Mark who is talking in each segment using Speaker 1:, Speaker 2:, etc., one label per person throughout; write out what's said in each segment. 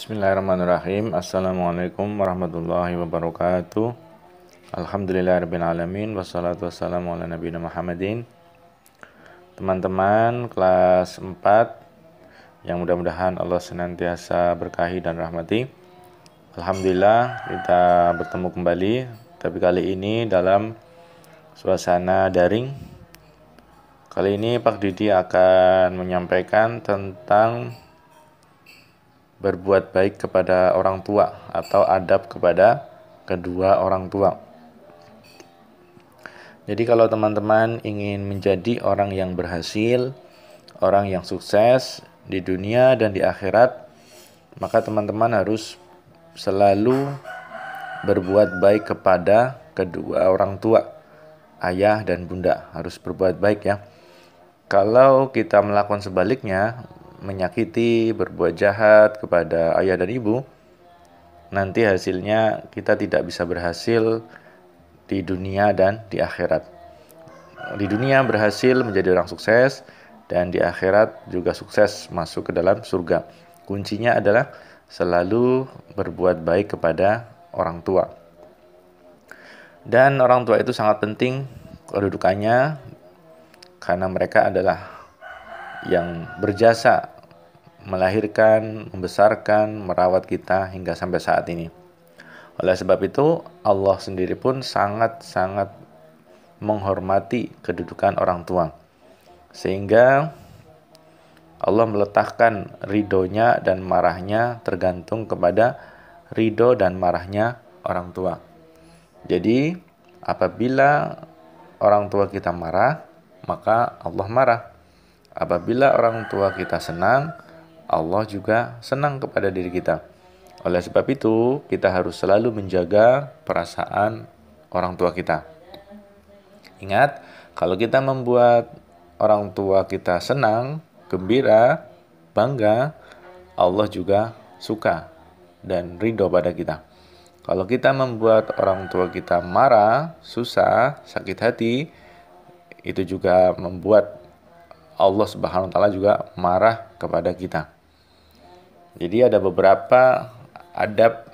Speaker 1: Bismillahirrahmanirrahim. Assalamualaikum warahmatullahi wabarakatuh. Alhamdulillahirrabbilalamin. Wassalatu wassalamu ala nabiyina Muhammadin. Teman-teman kelas 4 yang mudah-mudahan Allah senantiasa berkahi dan rahmati. Alhamdulillah kita bertemu kembali, tapi kali ini dalam suasana daring. Kali ini Pak Didi akan menyampaikan tentang berbuat baik kepada orang tua atau adab kepada kedua orang tua. Jadi kalau teman-teman ingin menjadi orang yang berhasil, orang yang sukses di dunia dan di akhirat, maka teman-teman harus selalu berbuat baik kepada kedua orang tua, ayah dan bunda. Harus berbuat baik ya. Kalau kita melakukan sebaliknya, menyakiti, berbuat jahat kepada ayah dan ibu, nanti hasilnya kita tidak bisa berhasil di dunia dan di akhirat. Di dunia berhasil menjadi orang sukses, dan di akhirat juga sukses masuk ke dalam surga. Kuncinya adalah selalu berbuat baik kepada orang tua. Dan orang tua itu sangat penting kedudukannya, karena mereka adalah yang berjasa melahirkan, membesarkan, merawat kita hingga sampai saat ini. Oleh sebab itu, Allah sendiri pun sangat-sangat menghormati kedudukan orang tua. Sehingga Allah meletakkan ridhonya dan marahnya tergantung kepada ridho dan marahnya orang tua. Jadi, apabila orang tua kita marah, maka Allah marah. Apabila orang tua kita senang, Allah juga senang kepada diri kita. Oleh sebab itu, kita harus selalu menjaga perasaan orang tua kita. Ingat, kalau kita membuat orang tua kita senang, gembira, bangga, Allah juga suka dan ridho pada kita. Kalau kita membuat orang tua kita marah, susah, sakit hati, itu juga membuat Allah Subhanahu wa taala juga marah kepada kita. Jadi ada beberapa adab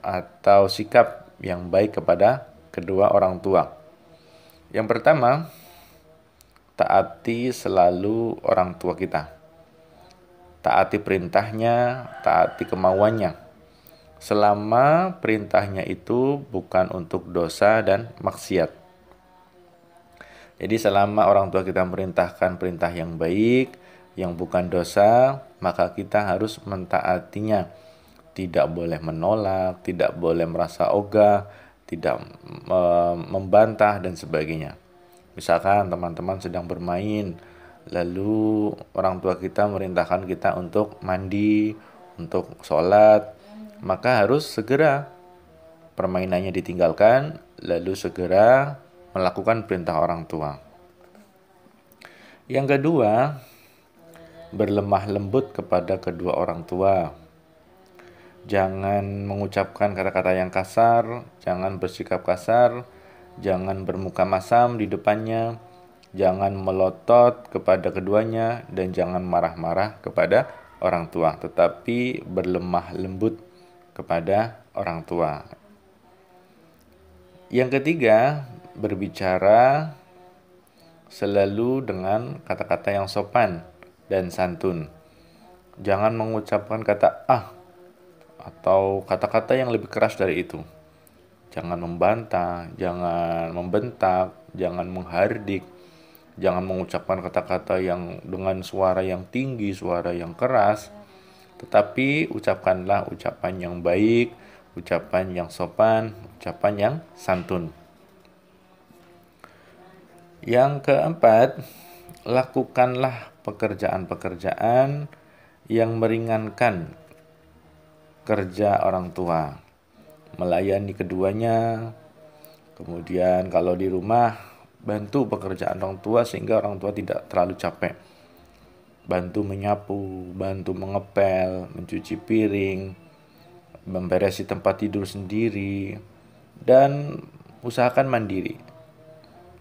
Speaker 1: atau sikap yang baik kepada kedua orang tua. Yang pertama, taati selalu orang tua kita. Taati perintahnya, taati kemauannya. Selama perintahnya itu bukan untuk dosa dan maksiat. Jadi selama orang tua kita merintahkan perintah yang baik, yang bukan dosa, maka kita harus mentaatinya. Tidak boleh menolak, tidak boleh merasa ogah, tidak membantah dan sebagainya. Misalkan teman-teman sedang bermain, lalu orang tua kita merintahkan kita untuk mandi, untuk sholat, maka harus segera permainannya ditinggalkan, lalu segera melakukan perintah orang tua. Yang kedua, berlemah lembut kepada kedua orang tua. Jangan mengucapkan kata-kata yang kasar, jangan bersikap kasar, jangan bermuka masam di depannya, jangan melotot kepada keduanya, dan jangan marah-marah kepada orang tua, tetapi berlemah lembut kepada orang tua. Yang ketiga, berbicara selalu dengan kata-kata yang sopan dan santun. Jangan mengucapkan kata atau kata-kata yang lebih keras dari itu. Jangan membantah, jangan membentak, jangan menghardik, jangan mengucapkan kata-kata yang dengan suara yang tinggi, suara yang keras. Tetapi ucapkanlah ucapan yang baik, ucapan yang sopan, ucapan yang santun. Yang keempat, lakukanlah pekerjaan-pekerjaan yang meringankan kerja orang tua, melayani keduanya. Kemudian kalau di rumah, bantu pekerjaan orang tua sehingga orang tua tidak terlalu capek. Bantu menyapu, bantu mengepel, mencuci piring, memberesi tempat tidur sendiri, dan usahakan mandiri.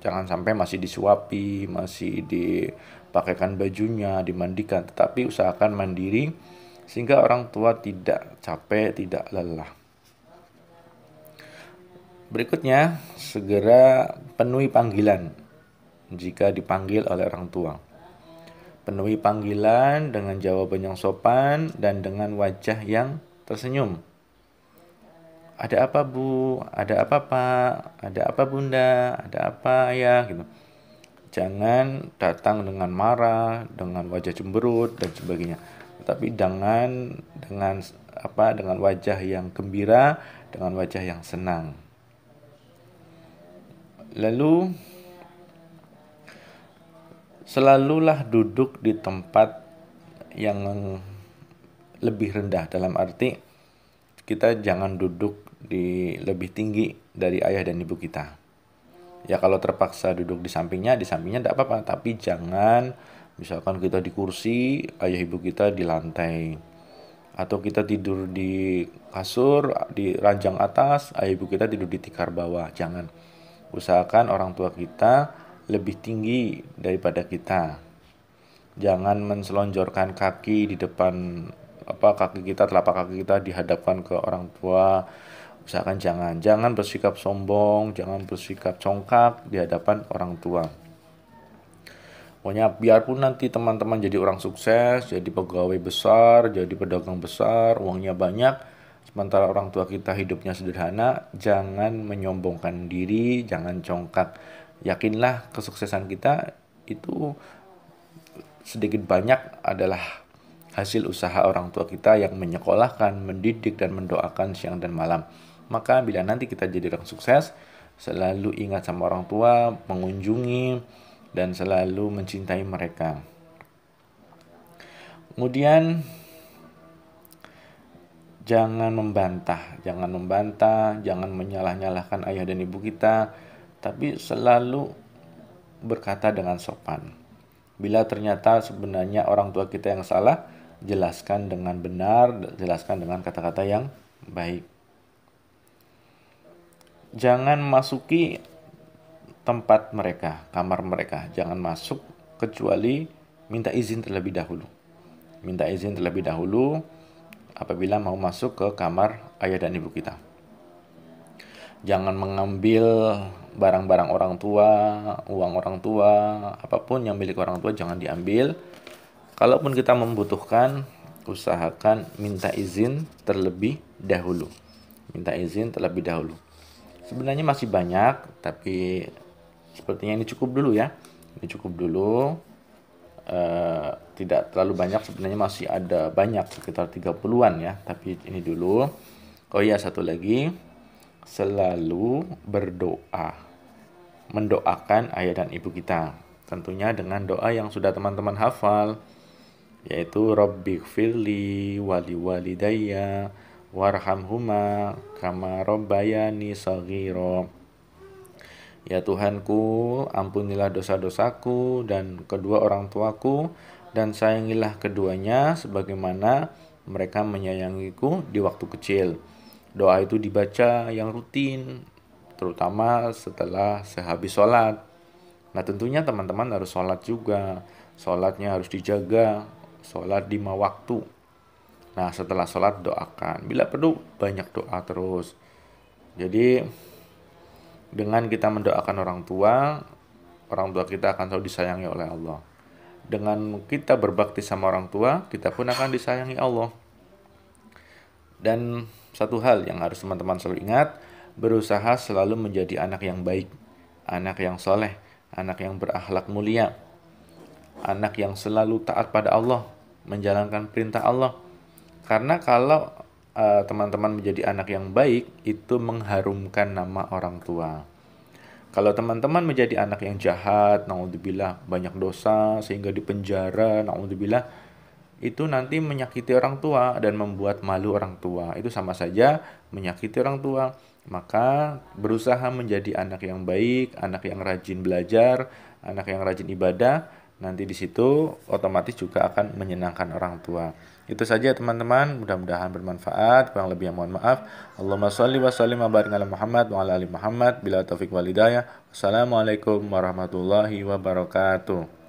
Speaker 1: Jangan sampai masih disuapi, masih dipakaikan bajunya, dimandikan, tetapi usahakan mandiri sehingga orang tua tidak capek, tidak lelah. Berikutnya, segera penuhi panggilan jika dipanggil oleh orang tua. Penuhi panggilan dengan jawaban yang sopan dan dengan wajah yang tersenyum. Ada apa bu? Ada apa pak? Ada apa bunda? Ada apa ayah? Gitu. Jangan datang dengan marah, dengan wajah cemberut dan sebagainya. Tetapi dengan wajah yang gembira, dengan wajah yang senang. Lalu selalulah duduk di tempat yang lebih rendah, dalam arti kita jangan duduk di lebih tinggi dari ayah dan ibu kita. Ya kalau terpaksa duduk di sampingnya tidak apa-apa, tapi jangan misalkan kita di kursi, ayah ibu kita di lantai. Atau kita tidur di kasur, di ranjang atas, ayah ibu kita tidur di tikar bawah. Jangan. Usahakan orang tua kita lebih tinggi daripada kita. Jangan menselonjorkan kaki di depan telapak kaki kita dihadapkan ke orang tua. Usahakan jangan bersikap sombong, jangan bersikap congkak di hadapan orang tua. Pokoknya biarpun nanti teman-teman jadi orang sukses, jadi pegawai besar, jadi pedagang besar, uangnya banyak, sementara orang tua kita hidupnya sederhana, jangan menyombongkan diri, jangan congkak. Yakinlah kesuksesan kita itu sedikit banyak adalah hasil usaha orang tua kita yang menyekolahkan, mendidik, dan mendoakan siang dan malam. Maka bila nanti kita jadi orang sukses, selalu ingat sama orang tua, mengunjungi, dan selalu mencintai mereka. Kemudian jangan membantah, jangan menyalah-nyalahkan ayah dan ibu kita, tapi selalu berkata dengan sopan. Bila ternyata sebenarnya orang tua kita yang salah, jelaskan dengan benar, jelaskan dengan kata-kata yang baik. Jangan masuki tempat mereka, kamar mereka. Jangan masuk kecuali minta izin terlebih dahulu. Minta izin terlebih dahulu apabila mau masuk ke kamar ayah dan ibu kita. Jangan mengambil barang-barang orang tua, uang orang tua, apapun yang milik orang tua jangan diambil. Kalaupun kita membutuhkan, usahakan minta izin terlebih dahulu. Minta izin terlebih dahulu. Sebenarnya masih banyak, tapi sepertinya ini cukup dulu ya. Ini cukup dulu. Tidak terlalu banyak, sebenarnya masih ada banyak, sekitar 30-an ya. Tapi ini dulu. Oh iya, satu lagi. Selalu berdoa. Mendoakan ayah dan ibu kita. Tentunya dengan doa yang sudah teman-teman hafal. Yaitu Rabbighfirli wali walidayya warhamhuma kama rabbayani shaghira. Ya Tuhanku, ampunilah dosa-dosaku dan kedua orang tuaku, dan sayangilah keduanya sebagaimana mereka menyayangiku di waktu kecil. Doa itu dibaca yang rutin, terutama setelah sehabis sholat. Nah tentunya teman-teman harus sholat juga. Sholatnya harus dijaga, sholat 5 waktu. Nah setelah sholat doakan, bila perlu banyak doa terus. Jadi dengan kita mendoakan orang tua kita akan selalu disayangi oleh Allah. Dengan kita berbakti sama orang tua, kita pun akan disayangi Allah. Dan satu hal yang harus teman-teman selalu ingat, berusaha selalu menjadi anak yang baik, anak yang soleh, anak yang berakhlak mulia, anak yang selalu taat pada Allah, menjalankan perintah Allah. Karena kalau teman-teman menjadi anak yang baik, itu mengharumkan nama orang tua. Kalau teman-teman menjadi anak yang jahat, naudzubillah, banyak dosa sehingga dipenjara, naudzubillah, itu nanti menyakiti orang tua dan membuat malu orang tua. Itu sama saja menyakiti orang tua. Maka berusaha menjadi anak yang baik, anak yang rajin belajar, anak yang rajin ibadah. Nanti di situ otomatis juga akan menyenangkan orang tua. Itu saja teman-teman, mudah-mudahan bermanfaat. Kurang lebih mohon maaf. Allahumma shalli wa sallim wa barik ala Muhammad wa ala ali Muhammad bila taufik wal hidayah. Wassalamualaikum warahmatullahi wabarakatuh.